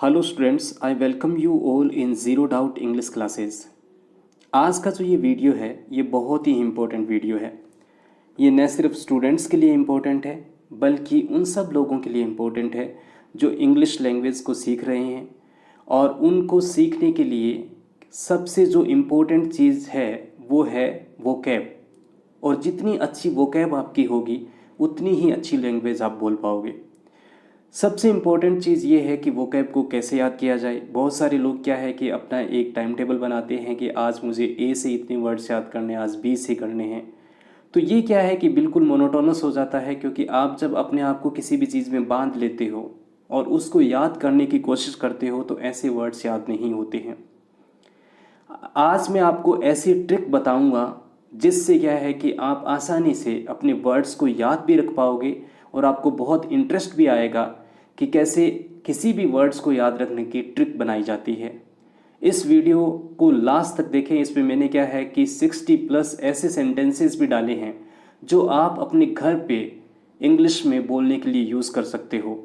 Hello students, I welcome you all in zero doubt English classes. आज का जो ये वीडियो है ये बहुत ही इम्पोर्टेंट वीडियो है। ये न सिर्फ स्टूडेंट्स के लिए इम्पोर्टेंट है बल्कि उन सब लोगों के लिए इम्पोर्टेंट है जो इंग्लिश लैंग्वेज को सीख रहे हैं और उनको सीखने के लिए सबसे जो इम्पोर्टेंट चीज़ है वो है वोकैब। और जितनी अच्छी वोकैब आपकी होगी उतनी ही अच्छी लैंग्वेज आप बोल पाओगे। सबसे इम्पोर्टेंट चीज़ ये है कि वोकैब को कैसे याद किया जाए। बहुत सारे लोग क्या है कि अपना एक टाइम टेबल बनाते हैं कि आज मुझे ए से इतने वर्ड्स याद करने हैं, आज बी से करने हैं। तो ये क्या है कि बिल्कुल मोनोटोनस हो जाता है, क्योंकि आप जब अपने आप को किसी भी चीज़ में बांध लेते हो और उसको याद करने की कोशिश करते हो तो ऐसे वर्ड्स याद नहीं होते हैं। आज मैं आपको ऐसी ट्रिक बताऊंगा जिससे क्या है कि आप आसानी से अपने वर्ड्स को याद भी रख पाओगे और आपको बहुत इंटरेस्ट भी आएगा कि कैसे किसी भी वर्ड्स को याद रखने की ट्रिक बनाई जाती है। इस वीडियो को लास्ट तक देखें। इसमें मैंने क्या है कि 60+ ऐसे सेंटेंसेस भी डाले हैं जो आप अपने घर पे इंग्लिश में बोलने के लिए यूज़ कर सकते हो।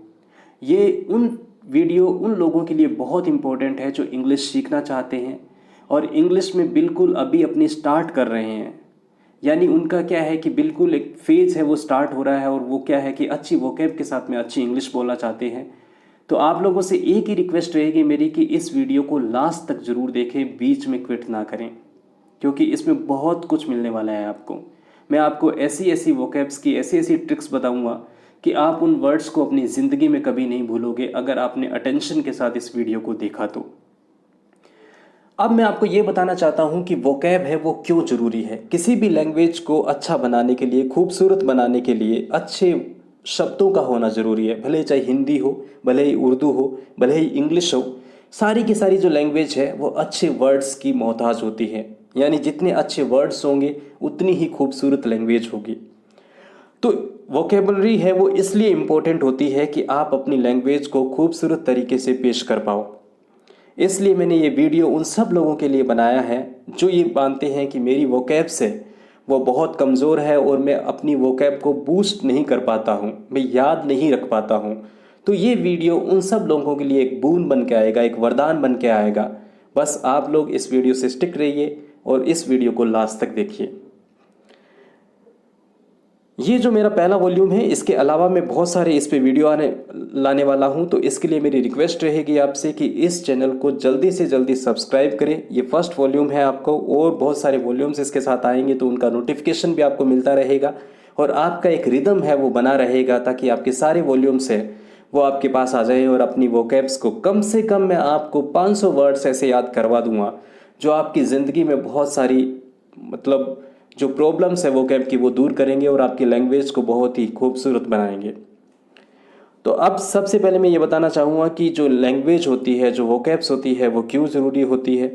ये वीडियो उन लोगों के लिए बहुत इम्पोर्टेंट है जो इंग्लिश सीखना चाहते हैं और इंग्लिश में बिल्कुल अभी अपनी स्टार्ट कर रहे हैं। यानी उनका क्या है कि बिल्कुल एक फेज़ है वो स्टार्ट हो रहा है और वो क्या है कि अच्छी वोकैब के साथ में अच्छी इंग्लिश बोलना चाहते हैं। तो आप लोगों से एक ही रिक्वेस्ट रहेगी मेरी कि इस वीडियो को लास्ट तक ज़रूर देखें, बीच में क्विट ना करें, क्योंकि इसमें बहुत कुछ मिलने वाला है आपको। मैं आपको ऐसी ऐसी वोकैब्स की ऐसी ऐसी ट्रिक्स बताऊंगा कि आप उन वर्ड्स को अपनी ज़िंदगी में कभी नहीं भूलोगे अगर आपने अटेंशन के साथ इस वीडियो को देखा तो। अब मैं आपको ये बताना चाहता हूँ कि वोकैब है वो क्यों ज़रूरी है। किसी भी लैंग्वेज को अच्छा बनाने के लिए, खूबसूरत बनाने के लिए अच्छे शब्दों का होना ज़रूरी है। भले चाहे हिंदी हो, भले ही उर्दू हो, भले ही इंग्लिश हो, सारी की सारी जो लैंग्वेज है वो अच्छे वर्ड्स की मोहताज होती है। यानी जितने अच्छे वर्ड्स होंगे उतनी ही खूबसूरत लैंग्वेज होगी। तो वोकेबलरी है वो इसलिए इम्पोर्टेंट होती है कि आप अपनी लैंग्वेज को खूबसूरत तरीके से पेश कर पाओ। इसलिए मैंने ये वीडियो उन सब लोगों के लिए बनाया है जो ये मानते हैं कि मेरी वोकैब से वो बहुत कमज़ोर है और मैं अपनी वोकैब को बूस्ट नहीं कर पाता हूँ, मैं याद नहीं रख पाता हूँ। तो ये वीडियो उन सब लोगों के लिए एक बून बन के आएगा, एक वरदान बन के आएगा। बस आप लोग इस वीडियो से स्टिक रहिए और इस वीडियो को लास्ट तक देखिए। ये जो मेरा पहला वॉल्यूम है, इसके अलावा मैं बहुत सारे इस पे वीडियो लाने वाला हूँ। तो इसके लिए मेरी रिक्वेस्ट रहेगी आपसे कि इस चैनल को जल्दी से जल्दी सब्सक्राइब करें। ये फर्स्ट वॉल्यूम है आपको, और बहुत सारे वॉल्यूम्स इसके साथ आएंगे तो उनका नोटिफिकेशन भी आपको मिलता रहेगा और आपका एक रिदम है वो बना रहेगा, ताकि आपके सारे वॉल्यूम्स है वो आपके पास आ जाए। और अपनी वोकैब्स को कम से कम मैं आपको 500 वर्ड्स ऐसे याद करवा दूंगा जो आपकी ज़िंदगी में बहुत सारी जो प्रॉब्लम्स है वोकैब की वो दूर करेंगे और आपकी लैंग्वेज को बहुत ही खूबसूरत बनाएंगे। तो अब सबसे पहले मैं ये बताना चाहूँगा कि जो लैंग्वेज होती है, जो वोकैब्स होती है, वो क्यों ज़रूरी होती है।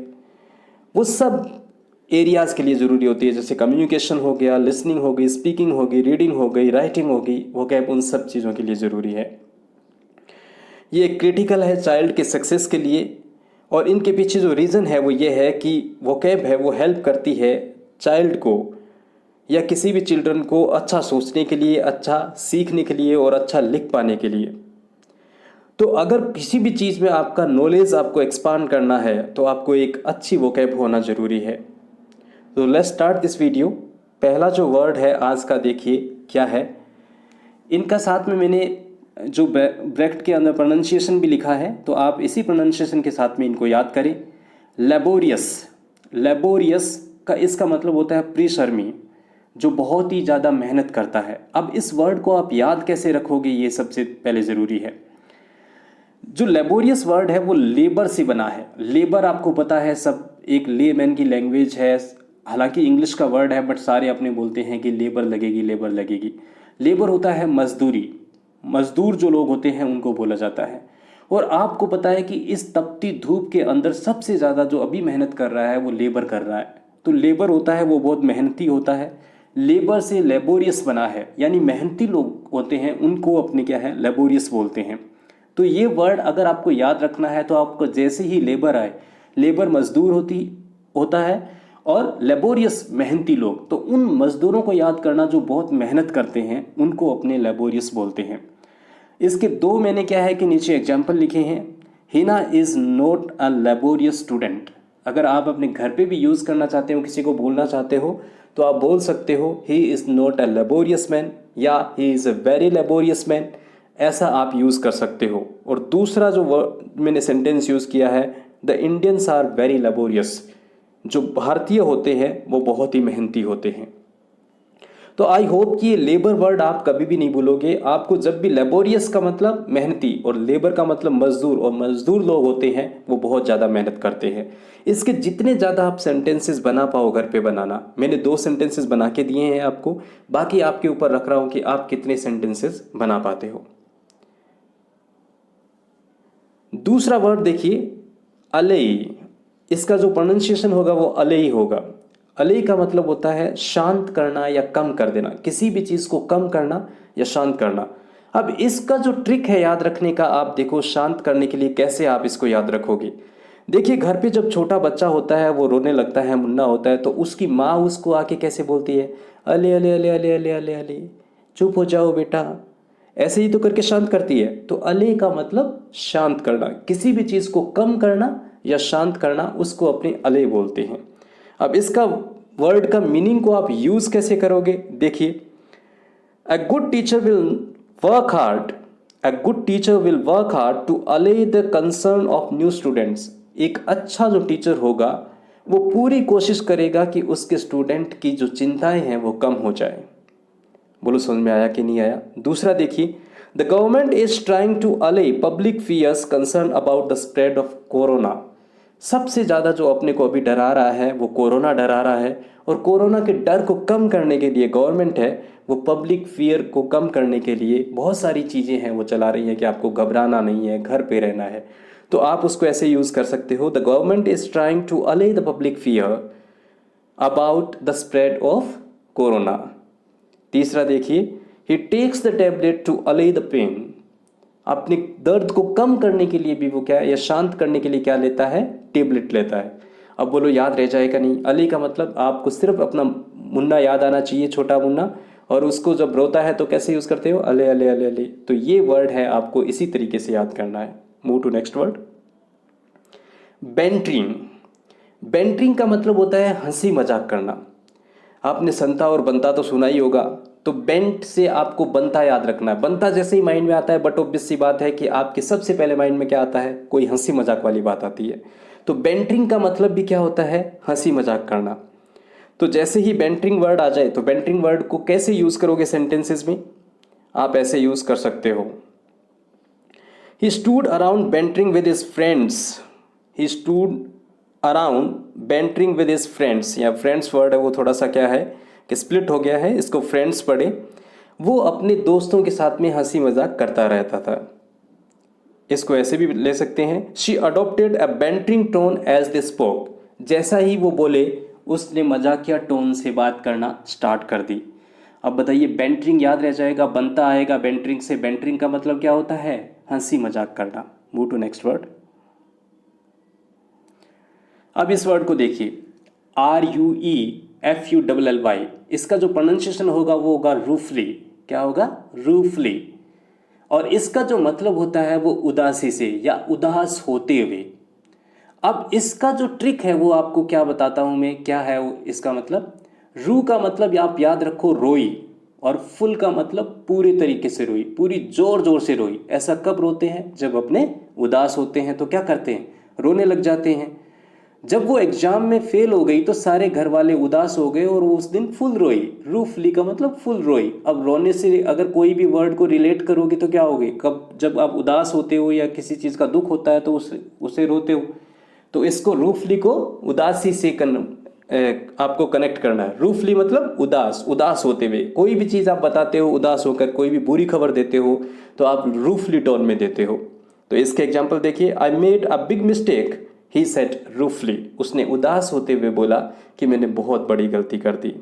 वो सब एरियाज़ के लिए ज़रूरी होती है, जैसे कम्युनिकेशन हो गया, लिसनिंग हो गई, स्पीकिंग हो गई, रीडिंग हो गई, राइटिंग हो गई। वोकैब उन सब चीज़ों के लिए ज़रूरी है। ये क्रिटिकल है चाइल्ड के सक्सेस के लिए, और इनके पीछे जो रीज़न है वो ये है कि वोकैब है वो हेल्प करती है चाइल्ड को या किसी भी चिल्ड्रन को अच्छा सोचने के लिए, अच्छा सीखने के लिए और अच्छा लिख पाने के लिए। तो अगर किसी भी चीज़ में आपका नॉलेज आपको एक्सपांड करना है तो आपको एक अच्छी वोकैब होना ज़रूरी है। तो लेट्स स्टार्ट दिस वीडियो। पहला जो वर्ड है आज का, देखिए क्या है। इनका साथ में मैंने जो ब्रैकेट के अंदर प्रोनाउंसिएशन भी लिखा है, तो आप इसी प्रोनाउंसिएशन के साथ में इनको याद करें। लेबोरियस। लेबोरियस का इसका मतलब होता है परिश्रमी, जो बहुत ही ज़्यादा मेहनत करता है। अब इस वर्ड को आप याद कैसे रखोगे, ये सबसे पहले ज़रूरी है। जो लेबोरियस वर्ड है वो लेबर से बना है। लेबर आपको पता है सब एक लेमैन की लैंग्वेज है, हालांकि इंग्लिश का वर्ड है बट सारे अपने बोलते हैं कि लेबर लगेगी, लेबर लगेगी। लेबर होता है मजदूरी, मजदूर जो लोग होते हैं उनको बोला जाता है। और आपको पता है कि इस तपती धूप के अंदर सबसे ज़्यादा जो अभी मेहनत कर रहा है वो लेबर कर रहा है। तो लेबर होता है वो बहुत मेहनती होता है। लेबर से लेबोरियस बना है, यानी मेहनती लोग होते हैं उनको अपने क्या है लेबोरियस बोलते हैं। तो ये वर्ड अगर आपको याद रखना है तो आपको जैसे ही लेबर आए, लेबर मजदूर होता है और लेबोरियस मेहनती लोग, तो उन मजदूरों को याद करना जो बहुत मेहनत करते हैं उनको अपने लेबोरियस बोलते हैं। इसके दो मैंने क्या है कि नीचे एग्जाम्पल लिखे हैं। Hina is not a laborious student. अगर आप अपने घर पे भी यूज़ करना चाहते हो, किसी को बोलना चाहते हो, तो आप बोल सकते हो he is not a laborious man या he is a very laborious man, ऐसा आप यूज़ कर सकते हो। और दूसरा जो मैंने सेंटेंस यूज़ किया है, the Indians are very laborious, जो भारतीय होते हैं वो बहुत ही मेहनती होते हैं। तो आई होप कि ये लेबर वर्ड आप कभी भी नहीं भूलोगे। आपको जब भी लेबोरियस का मतलब मेहनती और लेबर का मतलब मजदूर, और मजदूर लोग होते हैं वो बहुत ज़्यादा मेहनत करते हैं। इसके जितने ज़्यादा आप सेंटेंसेस बना पाओ घर पे बनाना, मैंने 2 सेंटेंसेस बना के दिए हैं आपको, बाकी आपके ऊपर रख रहा हूँ कि आप कितने सेंटेंसेस बना पाते हो। दूसरा वर्ड देखिए, अलई। इसका जो प्रोनाउंसिएशन होगा वो अलई होगा। अलई का मतलब होता है शांत करना या कम कर देना, किसी भी चीज़ को कम करना या शांत करना। अब इसका जो ट्रिक है याद रखने का, आप देखो शांत करने के लिए कैसे आप इसको याद रखोगे। देखिए घर पे जब छोटा बच्चा होता है, वो रोने लगता है, मुन्ना होता है, तो उसकी माँ उसको आके कैसे बोलती है, अले अले अले अले अले अले अले, चुप हो जाओ बेटा, ऐसे ही तो करके शांत करती है। तो अले का मतलब शांत करना, किसी भी चीज़ को कम करना या शांत करना, उसको अपने अले बोलते हैं। अब इसका वर्ड का मीनिंग को आप यूज़ कैसे करोगे, देखिए, a good teacher will work hard, a good teacher will work hard to allay the concern of new students. एक अच्छा जो टीचर होगा वो पूरी कोशिश करेगा कि उसके स्टूडेंट की जो चिंताएं हैं वो कम हो जाए। बोलो समझ में आया कि नहीं आया। दूसरा देखिए, the government is trying to allay public fears concern about the spread of corona. सबसे ज़्यादा जो अपने को अभी डरा रहा है वो कोरोना डरा रहा है, और कोरोना के डर को कम करने के लिए गवर्नमेंट है वो पब्लिक फियर को कम करने के लिए बहुत सारी चीज़ें हैं वो चला रही है कि आपको घबराना नहीं है, घर पे रहना है। तो आप उसको ऐसे यूज़ कर सकते हो, the government is trying to allay the public fear about the spread of corona. तीसरा देखिए, he takes the tablet to allay the pain. अपने दर्द को कम करने के लिए भी वो क्या है, या शांत करने के लिए क्या लेता है, टेबलेट लेता है। अब बोलो याद रह जाएगा नहीं। अली का मतलब आपको सिर्फ अपना मुन्ना याद आना चाहिए, छोटा मुन्ना, और उसको जब रोता है तो कैसे यूज़ करते हो, अले अले अले अले। तो ये वर्ड है, आपको इसी तरीके से याद करना है। Move to next word, bantering. Bantering का मतलब होता है हंसी मजाक करना। आपने संता और बनता तो सुना ही होगा, तो बेंट से आपको बनता याद रखना है। बनता जैसे ही माइंड में आता है, बट ऑब्वियस सी बात है कि आपके सबसे पहले माइंड में क्या आता है, कोई हंसी मजाक वाली बात आती है। तो बेंटरिंग का मतलब भी क्या होता है, हंसी मजाक करना। तो जैसे ही बेंटरिंग वर्ड आ जाए, तो बेंटरिंग वर्ड को कैसे यूज करोगे सेंटेंसेस में, आप ऐसे यूज कर सकते हो, he stood around bantering with his friends. He stood around bantering with his friends, या फ्रेंड्स वर्ड है वो थोड़ा सा क्या है कि स्प्लिट हो गया है, इसको फ्रेंड्स पढ़े। वो अपने दोस्तों के साथ में हंसी मजाक करता रहता था। इसको ऐसे भी ले सकते हैं, she adopted a bantering tone as they spoke. जैसा ही वो बोले उसने मजाकिया टोन से बात करना स्टार्ट कर दी। अब बताइए, बेंटरिंग याद रह जाएगा, बनता आएगा बेंटरिंग से। बेंटरिंग का मतलब क्या होता है, हंसी मजाक करना। Move to next word. अब इस वर्ड को देखिए, RUEFULLY। इसका जो प्रोनाउंसिएशन होगा वो होगा रूफली। क्या होगा, रूफली। और इसका जो मतलब होता है वो उदासी से या उदास होते हुए। अब इसका जो ट्रिक है वो आपको क्या बताता हूं मैं, क्या है इसका मतलब। रू का मतलब आप याद रखो रोई, और फुल का मतलब पूरे तरीके से रोई, पूरी जोर जोर से रोई। ऐसा कब रोते हैं, जब अपने उदास होते हैं तो क्या करते हैं, रोने लग जाते हैं। जब वो एग्जाम में फेल हो गई तो सारे घर वाले उदास हो गए और वो उस दिन फुल रोई। रूफली का मतलब फुल रोई। अब रोने से अगर कोई भी वर्ड को रिलेट करोगे तो क्या होगे, कब जब आप उदास होते हो या किसी चीज़ का दुख होता है तो उसे रोते हो। तो इसको रूफली को उदासी से आपको कनेक्ट करना है। रूफली मतलब उदास, उदास होते हुए। कोई भी चीज़ आप बताते हो उदास होकर, कोई भी बुरी खबर देते हो तो आप रूफली टोन में देते हो। तो इसके एग्जाम्पल देखिए, I made a big mistake, he said ruefully. उसने उदास होते हुए बोला कि मैंने बहुत बड़ी गलती कर दी।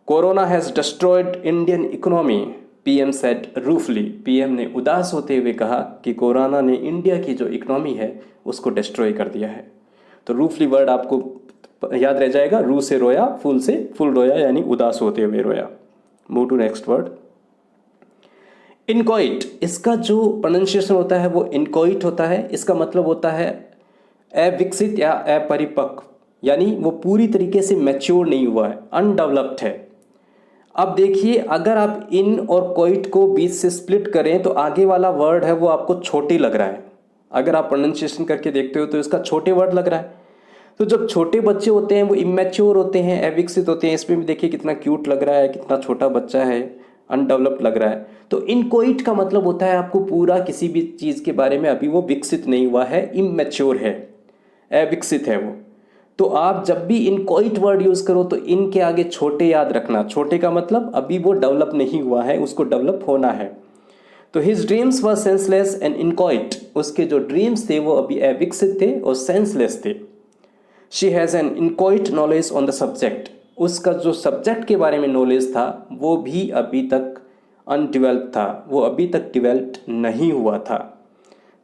Corona has destroyed Indian economy, PM said ruefully. PM ने उदास होते हुए कहा कि कोरोना ने इंडिया की जो इकोनॉमी है उसको डिस्ट्रॉय कर दिया है। तो रूफली वर्ड आपको याद रह जाएगा, रू से रोया, फुल से फुल रोया, यानी उदास होते हुए रोया। मूव टू नेक्स्ट वर्ड, इनकॉइट, इसका जो प्रोनाउंसिएशन होता है वो इनकॉइट होता है। इसका मतलब होता है अविकसित या अपरिपक्व, यानी वो पूरी तरीके से मैच्योर नहीं हुआ है, अनडेवलप्ड है। अब देखिए, अगर आप इन और कोइट को बीच से स्प्लिट करें तो आगे वाला वर्ड है वो आपको छोटे लग रहा है। अगर आप प्रोनाउंसिएशन करके देखते हो तो इसका छोटे वर्ड लग रहा है। तो जब छोटे बच्चे होते हैं वो इमेच्योर होते हैं, अविकसित होते हैं। इसमें भी देखिए कितना क्यूट लग रहा है, कितना छोटा बच्चा है, अनडेवलप्ड लग रहा है। तो इनकोइट का मतलब होता है आपको पूरा किसी भी चीज़ के बारे में अभी वो विकसित नहीं हुआ है, इमेच्योर है, अविकसित है वो। तो आप जब भी इनकोइट वर्ड यूज़ करो तो इनके आगे छोटे याद रखना। छोटे का मतलब अभी वो डेवलप नहीं हुआ है, उसको डेवलप होना है। तो his dreams were senseless and inchoate, उसके जो ड्रीम्स थे वो अभी अविकसित थे और सेंसलेस थे। She has an inchoate knowledge on the subject, उसका जो सब्जेक्ट के बारे में नॉलेज था वो भी अभी तक अनडिवेल्प था, वो अभी तक डिवेल्प्ड नहीं हुआ था।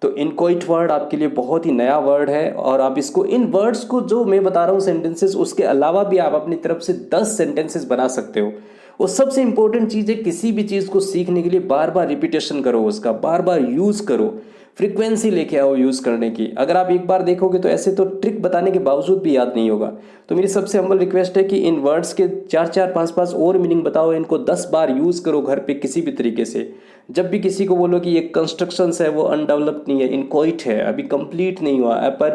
तो इनकोइट वर्ड आपके लिए बहुत ही नया वर्ड है और आप इसको, इन वर्ड्स को जो मैं बता रहा हूँ सेंटेंसेस, उसके अलावा भी आप अपनी तरफ से 10 सेंटेंसेस बना सकते हो। और सबसे इंपॉर्टेंट चीज़ है, किसी भी चीज़ को सीखने के लिए बार बार रिपीटेशन करो, उसका बार बार यूज़ करो, फ्रीक्वेंसी लेके आओ यूज़ करने की। अगर आप एक बार देखोगे तो ऐसे तो ट्रिक बताने के बावजूद भी याद नहीं होगा। तो मेरी सबसे हम्बल रिक्वेस्ट है कि इन वर्ड्स के 4-4, 5-5 और मीनिंग बताओ, इनको 10 बार यूज़ करो घर पे किसी भी तरीके से। जब भी किसी को बोलो कि ये कंस्ट्रक्शंस है वो अनडेवलप्ड नहीं है, इनकोइट है, अभी कंप्लीट नहीं हुआ, पर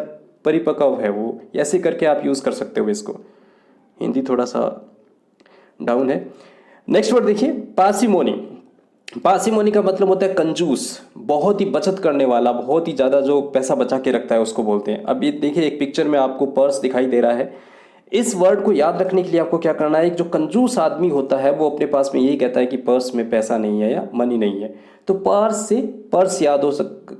परिपक्व है वो, ऐसे करके आप यूज़ कर सकते हो इसको। हिंदी थोड़ा सा डाउन है। नेक्स्ट वर्ड देखिए, पार्सिमोनी। पार्सिमोनी का मतलब होता है कंजूस, बहुत ही बचत करने वाला, बहुत ही ज़्यादा जो पैसा बचा के रखता है उसको बोलते हैं। अब ये देखिए, एक पिक्चर में आपको पर्स दिखाई दे रहा है। इस वर्ड को याद रखने के लिए आपको क्या करना है, एक जो कंजूस आदमी होता है वो अपने पास में यही कहता है कि पर्स में पैसा नहीं है या मनी नहीं है। तो पर्स से पर्स याद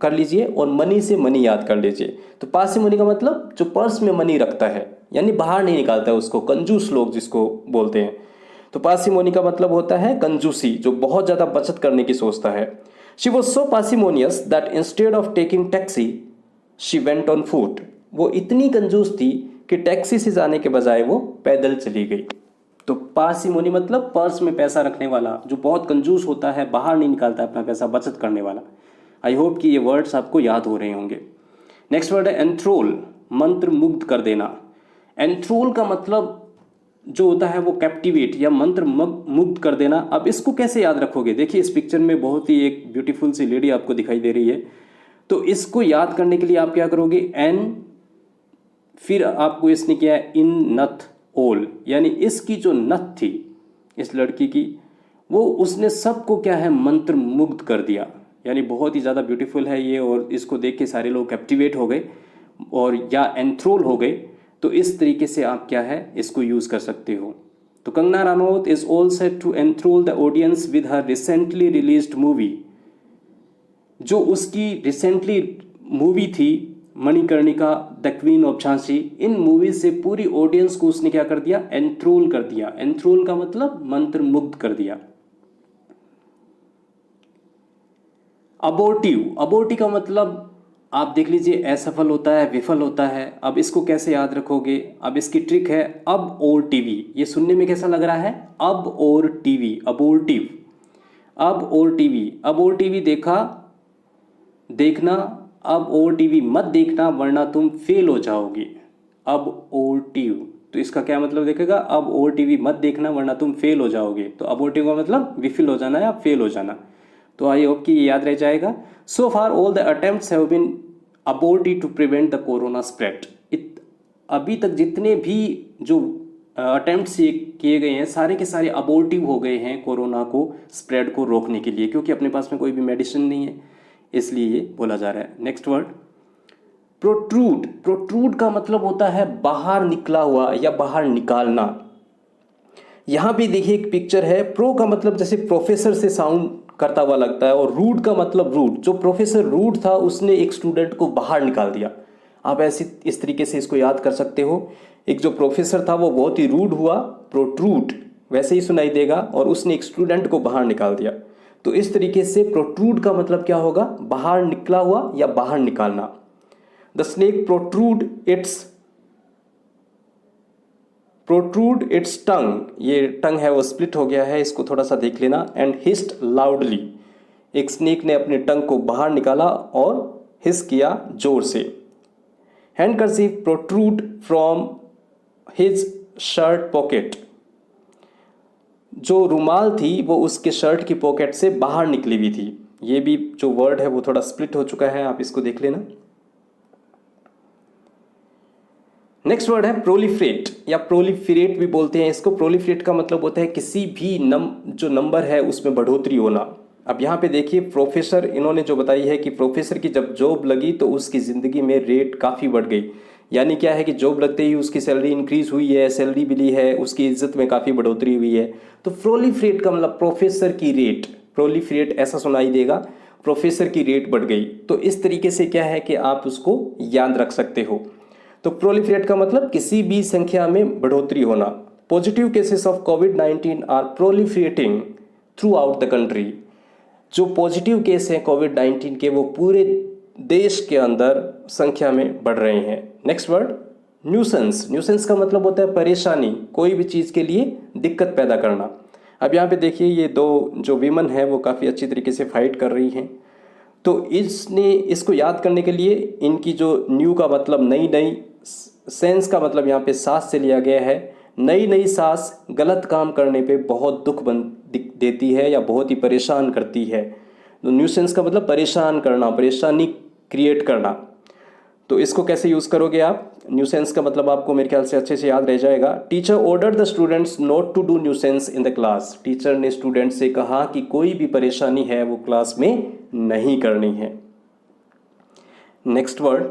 कर लीजिए और मनी से मनी याद कर लीजिए। तो पार्सिमोनी का मतलब जो पर्स में मनी रखता है, यानी बाहर नहीं निकालता है उसको, कंजूस लोग जिसको बोलते हैं। तो पार्सिमोनी का मतलब होता है कंजूसी, जो बहुत ज़्यादा बचत करने की सोचता है। She was so parsimonious that instead of taking taxi she went on foot, वो इतनी कंजूस थी कि टैक्सी से जाने के बजाय वो पैदल चली गई। तो पार्सिमोनी मतलब पर्स में पैसा रखने वाला, जो बहुत कंजूस होता है, बाहर नहीं निकालता अपना पैसा, बचत करने वाला। आई होप कि ये वर्ड्स आपको याद हो रहे होंगे। नेक्स्ट वर्ड है एंथ्रोल, मंत्र मुग्ध कर देना। एंथ्रोल का मतलब जो होता है वो कैप्टिवेट या मंत्र मुग्ध कर देना। अब इसको कैसे याद रखोगे, देखिए इस पिक्चर में बहुत ही एक ब्यूटीफुल सी लेडी आपको दिखाई दे रही है। तो इसको याद करने के लिए आप क्या करोगे, एन, फिर आपको इसने किया है इन नथ ओल, यानी इसकी जो नथ थी इस लड़की की, वो उसने सबको क्या है मंत्र मुग्ध कर दिया। यानी बहुत ही ज़्यादा ब्यूटीफुल है ये, और इसको देख के सारे लोग कैप्टिवेट हो गए और या एंथ्रोल हो गए। तो इस तरीके से आप क्या है इसको यूज़ कर सकते हो। तो Kangana Ranaut is all set to enthral the audience with her recently released movie. जो उसकी रिसेंटली मूवी थी Manikarnika the queen of Jhansi, इन मूवी से पूरी ऑडियंस को उसने क्या कर दिया, एंथ्रोल कर दिया। एंथ्रोल का मतलब मंत्र मुग्ध कर दिया। अबोर्टिव, अबोर्टिव का मतलब आप देख लीजिए असफल होता है, विफल होता है। अब इसको कैसे याद रखोगे, अब इसकी ट्रिक है अब और टीवी। ये सुनने में कैसा लग रहा है, अब और टीवी, अबोर्टिव, अब और टीवी। अब और टीवी देखा, देखना, अब और टीवी मत देखना वरना तुम फेल हो जाओगे। अब और टीवी, तो इसका क्या मतलब देखेगा, अब और टीवी मत देखना वरना तुम फेल हो जाओगे। तो अबोर्टिव का मतलब विफल हो जाना या फेल हो जाना। तो आई होप कि ये याद रह जाएगा। So far all the attempts have been aborted to prevent the corona spread. अभी तक जितने भी जो अटेम्प्ट्स किए गए हैं सारे के सारे अबोर्टिव हो गए हैं कोरोना को स्प्रेड को रोकने के लिए, क्योंकि अपने पास में कोई भी मेडिसिन नहीं है, इसलिए ये बोला जा रहा है। Next word protrude. प्रोट्रूड का मतलब होता है बाहर निकला हुआ या बाहर निकालना। यहाँ भी देखिए एक पिक्चर है, प्रो का मतलब जैसे प्रोफेसर से साउंड करता हुआ लगता है, और रूड का मतलब रूड, जो प्रोफेसर रूड था उसने एक स्टूडेंट को बाहर निकाल दिया। आप ऐसे इस तरीके से इसको याद कर सकते हो। एक जो प्रोफेसर था वो बहुत ही रूड हुआ, प्रोट्रूड वैसे ही सुनाई देगा, और उसने एक स्टूडेंट को बाहर निकाल दिया। तो इस तरीके से प्रोट्रूड का मतलब क्या होगा, बाहर निकला हुआ या बाहर निकालना। द स्नेक प्रोट्रूड इट्स टंग, ये टंग है वो स्प्लिट हो गया है, इसको थोड़ा सा देख लेना। एंड हिस्ड लाउडली, एक स्नेक ने अपने टंग को बाहर निकाला और हिस किया जोर से। Handkerchief protrude from his shirt pocket. जो रुमाल थी वो उसके शर्ट की पॉकेट से बाहर निकली हुई थी। ये भी जो वर्ड है वो थोड़ा स्प्लिट हो चुका है, आप इसको देख लेना। नेक्स्ट वर्ड है प्रोलिफरेट या प्रोलिफरेट भी बोलते हैं इसको। प्रोलिफरेट का मतलब होता है किसी भी जो नंबर है उसमें बढ़ोतरी होना। अब यहाँ पे देखिए प्रोफेसर इन्होंने जो बताई है कि प्रोफेसर की जब जॉब लगी तो उसकी ज़िंदगी में रेट काफ़ी बढ़ गई। यानी क्या है कि जॉब लगते ही उसकी सैलरी इंक्रीज हुई है, सैलरी मिली है, उसकी इज्जत में काफ़ी बढ़ोतरी हुई है। तो प्रोलिफरेट का मतलब प्रोफेसर की रेट, प्रोलिफरेट ऐसा सुनाई देगा, प्रोफेसर की रेट बढ़ गई। तो इस तरीके से क्या है कि आप उसको याद रख सकते हो। तो प्रोलिफरेट का मतलब किसी भी संख्या में बढ़ोतरी होना। पॉजिटिव केसेस ऑफ कोविड-19 are proliferating throughout the country. जो पॉजिटिव केस हैं कोविड-19 के वो पूरे देश के अंदर संख्या में बढ़ रहे हैं। Next word nuisance. न्यूसेंस का मतलब होता है परेशानी, कोई भी चीज़ के लिए दिक्कत पैदा करना। अब यहाँ पे देखिए ये दो जो विमन है वो काफ़ी अच्छी तरीके से फाइट कर रही हैं। तो इसको याद करने के लिए इनकी जो न्यू का मतलब नई नई, सेंस का मतलब यहाँ पे सांस से लिया गया है। नई नई सांस गलत काम करने पे बहुत दुख देती है या बहुत ही परेशान करती है। तो न्यूसेंस का मतलब परेशान करना, परेशानी क्रिएट करना। तो इसको कैसे यूज़ करोगे आप? न्यूसेंस का मतलब आपको मेरे ख्याल से अच्छे से याद रह जाएगा। Teacher ordered the students not to do nuisance in the class. Teacher ने स्टूडेंट से कहा कि कोई भी परेशानी है वो क्लास में नहीं करनी है। Next word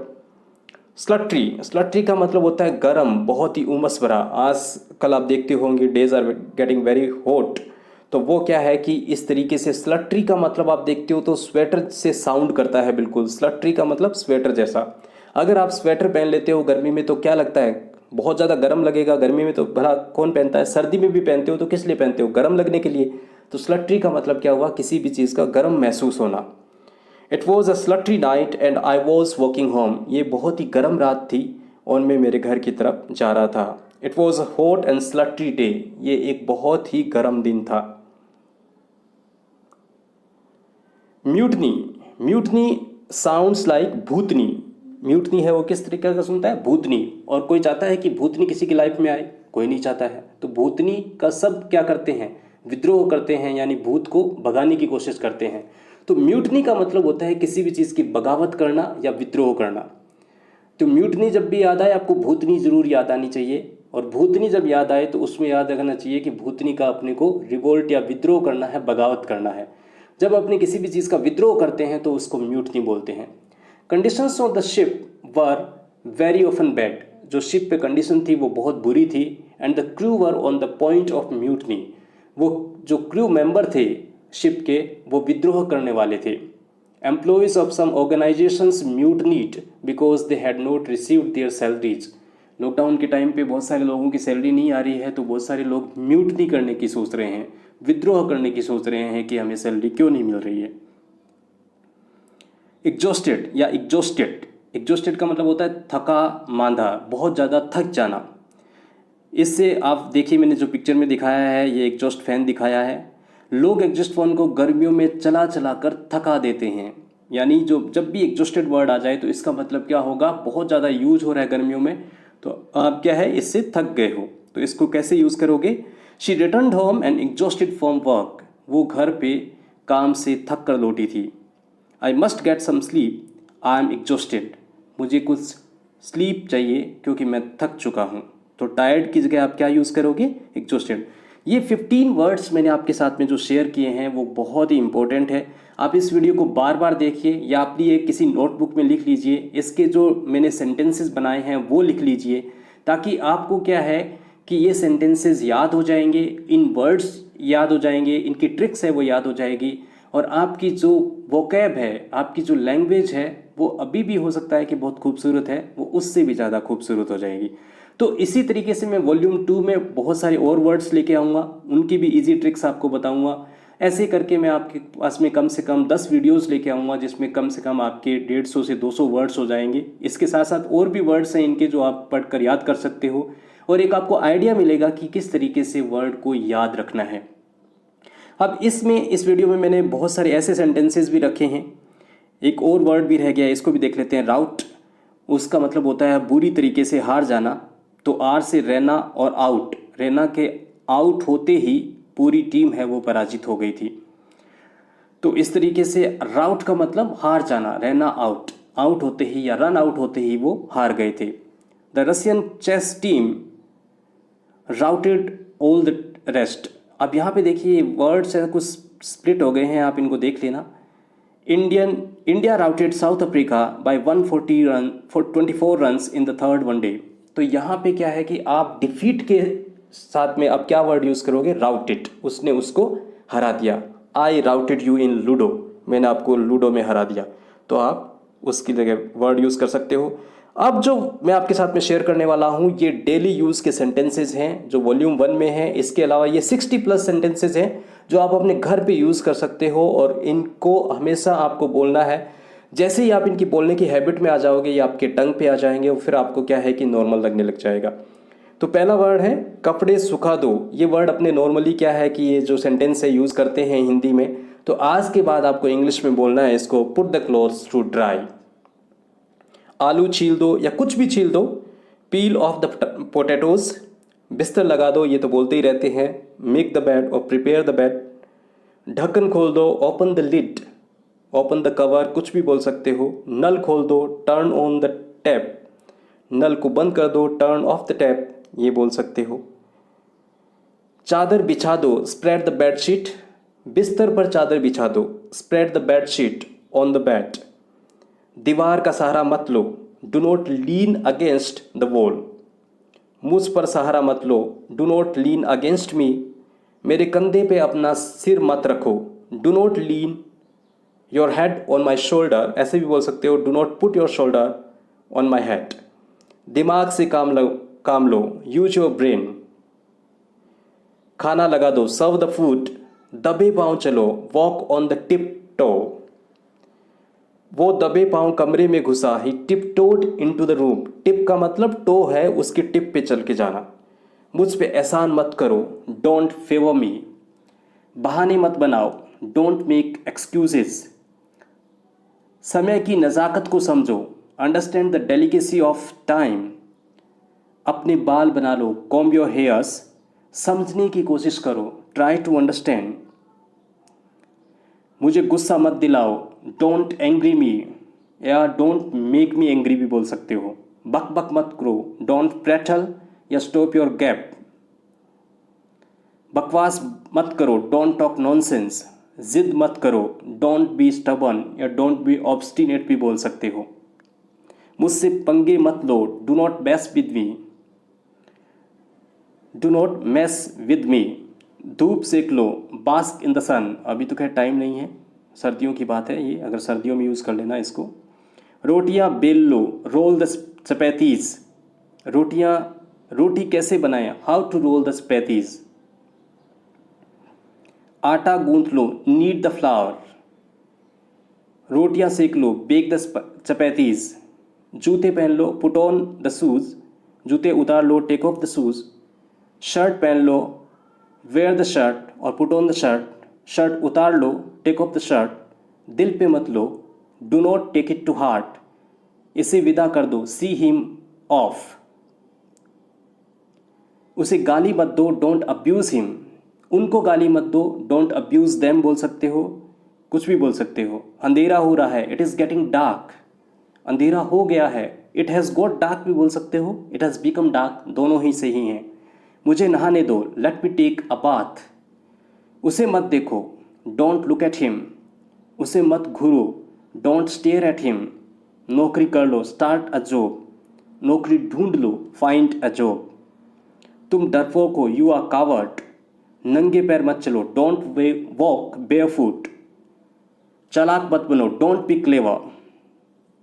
स्लट्री। स्लट्री का मतलब होता है गर्म, बहुत ही उमस भरा। आज कल आप देखते होंगे days are getting very hot. तो वो क्या है कि इस तरीके से स्लट्री का मतलब आप देखते हो तो स्वेटर से साउंड करता है बिल्कुल। स्लट्री का मतलब स्वेटर जैसा। अगर आप स्वेटर पहन लेते हो गर्मी में तो क्या लगता है, बहुत ज़्यादा गर्म लगेगा। गर्मी में तो भला कौन पहनता है, सर्दी में भी पहनते हो तो किस लिए पहनते हो, गर्म लगने के लिए। तो स्लट्री का मतलब क्या हुआ, किसी भी चीज़ का गर्म महसूस होना। It was a sultry night and I was walking home. ये बहुत ही गर्म रात थी और मैं मेरे घर की तरफ जा रहा था। It was a hot and sultry day. ये एक बहुत ही गर्म दिन था। म्यूटनी। म्यूटनी साउंड्स लाइक भूतनी। म्यूटनी है वो किस तरीके का सुनता है, भूतनी। और कोई चाहता है कि भूतनी किसी की लाइफ में आए, कोई नहीं चाहता है। तो भूतनी का सब क्या करते हैं, विद्रोह करते हैं, यानी भूत को भगाने की कोशिश करते हैं। तो म्यूटनी का मतलब होता है किसी भी चीज़ की बगावत करना या विद्रोह करना। तो म्यूटनी जब भी याद आए आपको भूतनी ज़रूर याद आनी चाहिए। और भूतनी जब याद आए तो उसमें याद रखना चाहिए कि भूतनी का अपने को रिवोल्ट या विद्रोह करना है, बगावत करना है। जब अपने किसी भी चीज़ का विद्रोह करते हैं तो उसको म्यूटनी बोलते हैं। Conditions of the ship were very often bad. जो शिप पे कंडीशन थी वो बहुत बुरी थी। And the crew were on the point of mutiny. वो जो क्रू मेंबर थे शिप के वो विद्रोह करने वाले थे। Employees of some organisations mutinied because they had not received their salaries. Lockdown के टाइम पे बहुत सारे लोगों की सैलरी नहीं आ रही है तो बहुत सारे लोग म्यूटनी करने की सोच रहे हैं, विद्रोह करने की सोच रहे हैं कि हमें सैलरी क्यों नहीं मिल रही है। एग्जॉस्टेड या एग्जॉस्टेड। एग्जॉस्टेड का मतलब होता है थका मांदा, बहुत ज़्यादा थक जाना। इससे आप देखिए मैंने जो पिक्चर में दिखाया है ये एग्जॉस्ट फैन दिखाया है। लोग एग्जॉस्ट फैन को गर्मियों में चला चला कर थका देते हैं। यानी जो जब भी एग्जॉस्टेड वर्ड आ जाए तो इसका मतलब क्या होगा, बहुत ज़्यादा यूज हो रहा है गर्मियों में तो आप क्या है इससे थक गए हो। तो इसको कैसे यूज़ करोगे? She return home and exhausted from work. वो घर पे काम से थक कर लौटी थी। I must get some sleep, I am exhausted. मुझे कुछ स्लीप चाहिए क्योंकि मैं थक चुका हूँ। तो टायर्ड की जगह आप क्या यूज़ करोगे, एग्जॉस्टेड। ये 15 वर्ड्स मैंने आपके साथ में जो शेयर किए हैं वो बहुत ही इंपॉर्टेंट है। आप इस वीडियो को बार बार देखिए या आप ये किसी नोटबुक में लिख लीजिए। इसके जो मैंने सेंटेंसेस बनाए हैं वो लिख लीजिए ताकि आपको क्या है कि ये सेंटेंसेस याद हो जाएंगे, इन वर्ड्स याद हो जाएंगे, इनकी ट्रिक्स है वो याद हो जाएगी। और आपकी जो वोकैब है, आपकी जो लैंग्वेज है वो अभी भी हो सकता है कि बहुत खूबसूरत है, वो उससे भी ज़्यादा खूबसूरत हो जाएगी। तो इसी तरीके से मैं वॉल्यूम 2 में बहुत सारे और वर्ड्स लेके आऊँगा, उनकी भी इजी ट्रिक्स आपको बताऊँगा। ऐसे करके मैं आपके पास में कम से कम 10 वीडियोस लेके आऊँगा जिसमें कम से कम आपके 150 से 200 वर्ड्स हो जाएंगे। इसके साथ साथ और भी वर्ड्स हैं इनके जो आप पढ़कर याद कर सकते हो और एक आपको आइडिया मिलेगा कि किस तरीके से वर्ड को याद रखना है। अब इस वीडियो में मैंने बहुत सारे ऐसे सेंटेंसेस भी रखे हैं। एक और वर्ड भी रह गया है, इसको भी देख लेते हैं। राउट, उसका मतलब होता है बुरी तरीके से हार जाना। तो आर से रैना और आउट, रैना के आउट होते ही पूरी टीम है वो पराजित हो गई थी। तो इस तरीके से राउट का मतलब हार जाना, रैना आउट, आउट होते ही या रन आउट होते ही वो हार गए थे। The Russian chess team routed all the rest. अब यहाँ पे देखिए वर्ड्स हैं कुछ स्प्लिट हो गए हैं, आप इनको देख लेना। India routed South Africa by 140 run for 24 runs in the third one day. तो यहाँ पे क्या है कि आप डिफीट के साथ में अब क्या वर्ड यूज़ करोगे? राउटेड, उसने उसको हरा दिया। आई राउटेड यू इन लूडो, मैंने आपको लूडो में हरा दिया। तो आप उसकी जगह वर्ड यूज़ कर सकते हो। अब जो मैं आपके साथ में शेयर करने वाला हूँ ये डेली यूज़ के सेंटेंसेस हैं जो वॉल्यूम 1 में हैं। इसके अलावा ये 60+ सेंटेंसेस हैं जो आप अपने घर पे यूज़ कर सकते हो और इनको हमेशा आपको बोलना है। जैसे ही आप इनकी बोलने की हैबिट में आ जाओगे ये आपके टंग पे आ जाएंगे और फिर आपको क्या है कि नॉर्मल लगने लग जाएगा। तो पहला वर्ड है कपड़े सुखा दो। ये वर्ड अपने नॉर्मली क्या है कि ये जो सेंटेंस है यूज़ करते हैं हिंदी में, तो आज के बाद आपको इंग्लिश में बोलना है इसको, put the clothes to dry. आलू छील दो या कुछ भी छील दो। पील ऑफ द पोटैटोज, बिस्तर लगा दो, ये तो बोलते ही रहते हैं। मेक द बेड और प्रिपेयर द बेड। ढक्कन खोल दो, open the lid, open the cover, कुछ भी बोल सकते हो। नल खोल दो, टर्न ऑन द टैप, नल को बंद कर दो, टर्न ऑफ द टैप, ये बोल सकते हो। चादर बिछा दो, स्प्रेड द बेडशीट, बिस्तर पर चादर बिछा दो, spread the bedsheet on the bed. दीवार का सहारा मत लो, do not lean against the wall, मुझ पर सहारा मत लो, do not lean against me. मेरे कंधे पे अपना सिर मत रखो, do not lean your head on my shoulder, ऐसे भी बोल सकते हो, do not put your shoulder on my head. दिमाग से काम लो, यूज योर ब्रेन। खाना लगा दो, सर्व द फूड। दबे पांव चलो, walk on the tiptoe. वो दबे पांव कमरे में घुसा, he tiptoed into the room. Tip का मतलब टो है, उसकी टिप पे चल के जाना। मुझ पे एहसान मत करो, डोंट फेवर मी। बहाने मत बनाओ, डोंट मेक एक्सक्यूजेस। समय की नज़ाकत को समझो, understand the delicacy of time. अपने बाल बना लो, कॉम्ब योर हेयर्स। समझने की कोशिश करो, ट्राई टू अंडरस्टैंड। मुझे गुस्सा मत दिलाओ, डोंट एंग्री मी, या डोंट मेक मी एंग्री भी बोल सकते हो। बक बक मत करो, डोंट प्रेटल या स्टॉप योर गैप। बकवास मत करो, डोंट टॉक नॉनसेंस। जिद मत करो, डोंट बी स्टबर्न या डोंट बी ऑब्स्टिनेट भी बोल सकते हो। मुझसे पंगे मत लो, do not mess with me, do not mess with me. धूप सेक लो, बास्क इन द सन। अभी तो खैर टाइम नहीं है, सर्दियों की बात है ये, अगर सर्दियों में यूज़ कर लेना इसको। रोटियां बेल लो, रोल द चपैतीज। रोटी कैसे बनाएं, how to roll the chapatis. आटा गूंथ लो, नीड द फ्लावर। रोटियां सेक लो, बेक द चपैतीज। जूते पहन लो, पुट ऑन द शूज़। जूते उतार लो, take off the shoes. Shirt पहन लो, वेयर द शर्ट और put on the shirt. Shirt उतार लो, टेक ऑफ द शर्ट। दिल पे मत लो, do not take it to heart. इसे विदा कर दो, सी हिम ऑफ। उसे गाली मत दो, डोंट अब्यूज़ हिम। उनको गाली मत दो, डोंट अब्यूज़ देम बोल सकते हो, कुछ भी बोल सकते हो। अंधेरा हो रहा है, इट इज़ गेटिंग डार्क। अंधेरा हो गया है, इट हैज़ गॉट डार्क भी बोल सकते हो, इट हैज़ बिकम डार्क, दोनों ही सही हैं। मुझे नहाने दो, let me take a bath. उसे मत देखो, डोंट लुक एट हिम। उसे मत घूरो, डोंट स्टेयर एट हिम। नौकरी कर लो, स्टार्ट अ जॉब। नौकरी ढूंढ लो, फाइंड अ जॉब। तुम डरपोक हो, यू आर कावर्ड। नंगे पैर मत चलो, डोंट वॉक बेयरफुट। चालाक मत बनो, डोंट बी क्लेवर।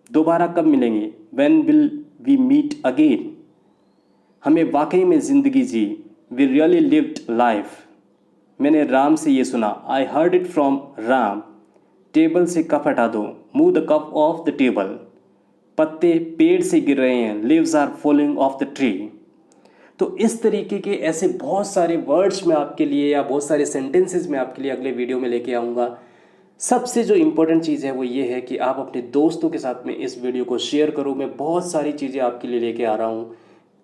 दोबारा कब मिलेंगे, when will we meet again. हमें वाकई में ज़िंदगी जी, वी रियली लिव्ड लाइफ। मैंने राम से ये सुना, I heard it from Ram. Table से कप हटा दो, move the cup off the table. पत्ते पेड़ से गिर रहे हैं, leaves are falling off the tree. तो इस तरीके के ऐसे बहुत सारे वर्ड्स मैं आपके लिए या बहुत सारे सेंटेंसेस मैं आपके लिए अगले वीडियो में लेके आऊँगा। सबसे जो इम्पोर्टेंट चीज़ है वो ये है कि आप अपने दोस्तों के साथ में इस वीडियो को शेयर करो। मैं बहुत सारी चीज़ें आपके लिए लेके आ रहा हूँ,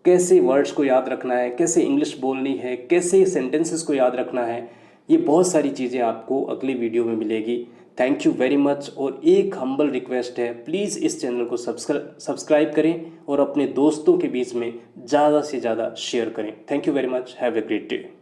कैसे वर्ड्स को याद रखना है, कैसे इंग्लिश बोलनी है, कैसे सेंटेंसेस को याद रखना है, ये बहुत सारी चीज़ें आपको अगली वीडियो में मिलेगी। Thank you very much. और एक हम्बल रिक्वेस्ट है, प्लीज़ इस चैनल को सब्सक्राइब करें और अपने दोस्तों के बीच में ज़्यादा से ज़्यादा शेयर करें। Thank you very much. Have a great day.